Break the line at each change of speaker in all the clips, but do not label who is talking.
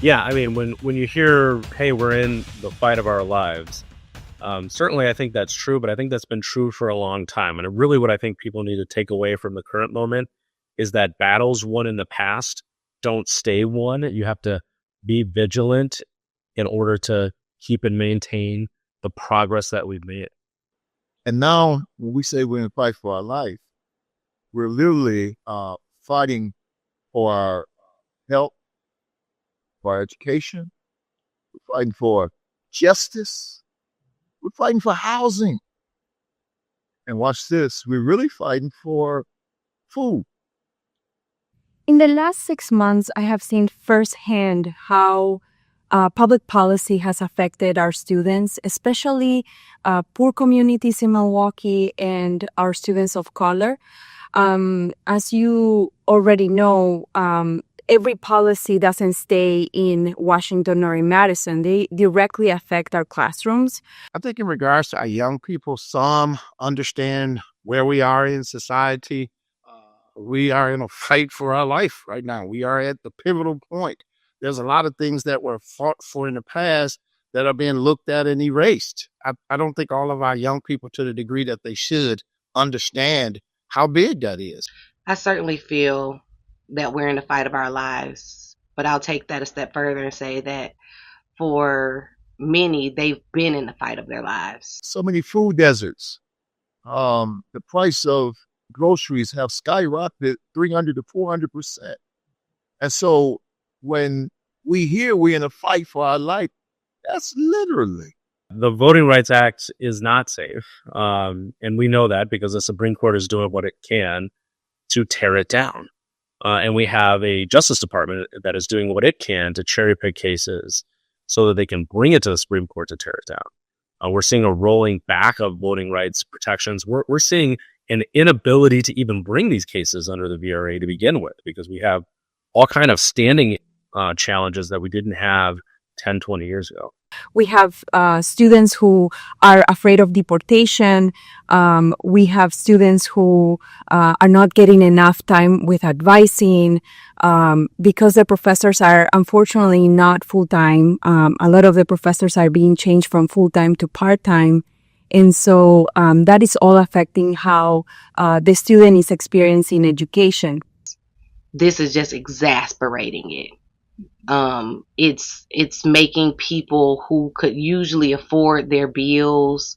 Yeah, I mean, when you hear, "Hey, we're in the fight of our lives," certainly I think that's true, but I think that's been true for a long time. And really, what I think people need to take away from the current moment is that battles won in the past don't stay won. You have to be vigilant in order to keep and maintain the progress that we've made.
And now, when we say we're in a fight for our life, we're literally fighting for our health, for our education, we're fighting for justice, we're fighting for housing. And watch this, we're really fighting for food.
In the last 6 months, I have seen firsthand how public policy has affected our students, especially poor communities in Milwaukee and our students of color. As you already know, every policy doesn't stay in Washington or in Madison. They directly affect our classrooms.
I think in regards to our young people, some understand where we are in society. We are in a fight for our life right now. We are at the pivotal point. There's a lot of things that were fought for in the past that are being looked at and erased. I don't think all of our young people, to the degree that they should, understand how big that is.
I certainly feel that we're in the fight of our lives, but I'll take that a step further and say that for many, they've been in the fight of their lives.
So many food deserts. The price of groceries have skyrocketed 300 to 400%. And so when we hear we're in a fight for our life, that's literally.
The Voting Rights Act is not safe. And we know that because the Supreme Court is doing what it can to tear it down. And we have a Justice Department that is doing what it can to cherry pick cases so that they can bring it to the Supreme Court to tear it down. We're seeing a rolling back of voting rights protections. We're seeing an inability to even bring these cases under the VRA to begin with, because we have all kind of standing challenges that we didn't have 10, 20 years ago.
We have students who are afraid of deportation. We have students who are not getting enough time with advising because the professors are unfortunately not full-time. A lot of the professors are being changed from full-time to part-time. And so that is all affecting how the student is experiencing education.
This is just exasperating it. It's making people who could usually afford their bills,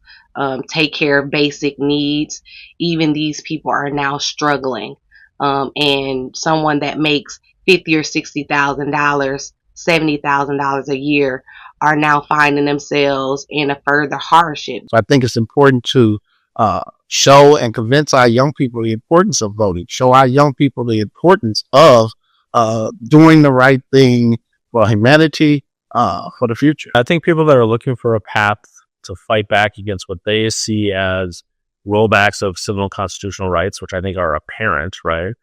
take care of basic needs. Even these people are now struggling. And someone that makes $50,000 or $60,000, $70,000 a year are now finding themselves in a further hardship.
So I think it's important to show and convince our young people the importance of voting, show our young people the importance of doing the right thing for humanity, for the future.
I think people that are looking for a path to fight back against what they see as rollbacks of civil and constitutional rights, which I think are apparent, right?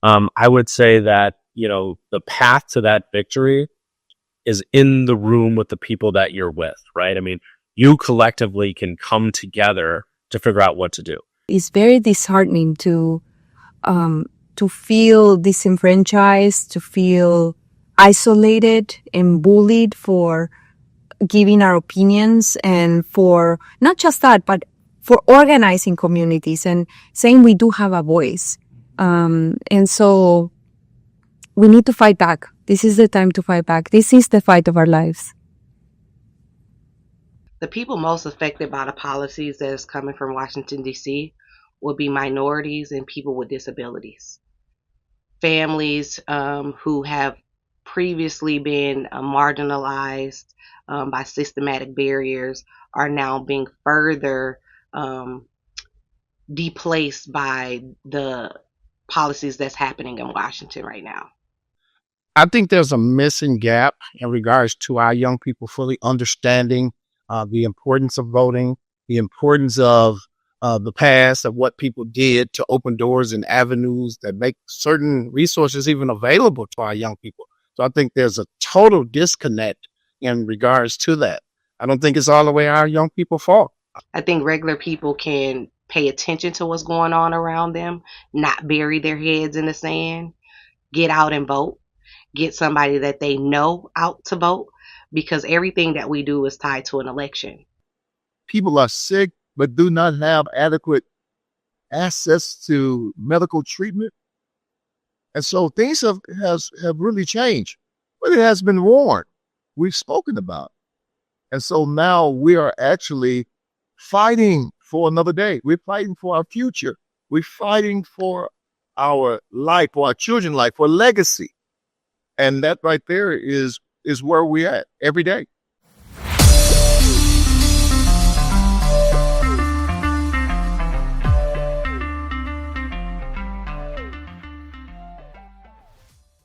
I would say that, the path to that victory is in the room with the people that you're with, right? I mean, you collectively can come together to figure out what to do.
It's very disheartening to feel disenfranchised, to feel isolated and bullied for giving our opinions, and for not just that, but for organizing communities and saying we do have a voice. And so we need to fight back. This is the time to fight back. This is the fight of our lives.
The people most affected by the policies that is coming from Washington, D.C. will be minorities and people with disabilities. Families who have previously been marginalized by systematic barriers are now being further deplaced by the policies that's happening in Washington right now.
I think there's a missing gap in regards to our young people fully understanding the importance of voting, the importance of the past, of what people did to open doors and avenues that make certain resources even available to our young people. So I think there's a total disconnect in regards to that. I don't think it's all the way our young people fault.
I think regular people can pay attention to what's going on around them, not bury their heads in the sand, get out and vote. get somebody that they know out to vote, because everything that we do is tied to an election.
People are sick but do not have adequate access to medical treatment. And so things have really changed, but it has been warned. We've spoken about it. And so now we are actually fighting for another day. We're fighting for our future. We're fighting for our life, for our children's life, for legacy. And that right there is where we're at every day.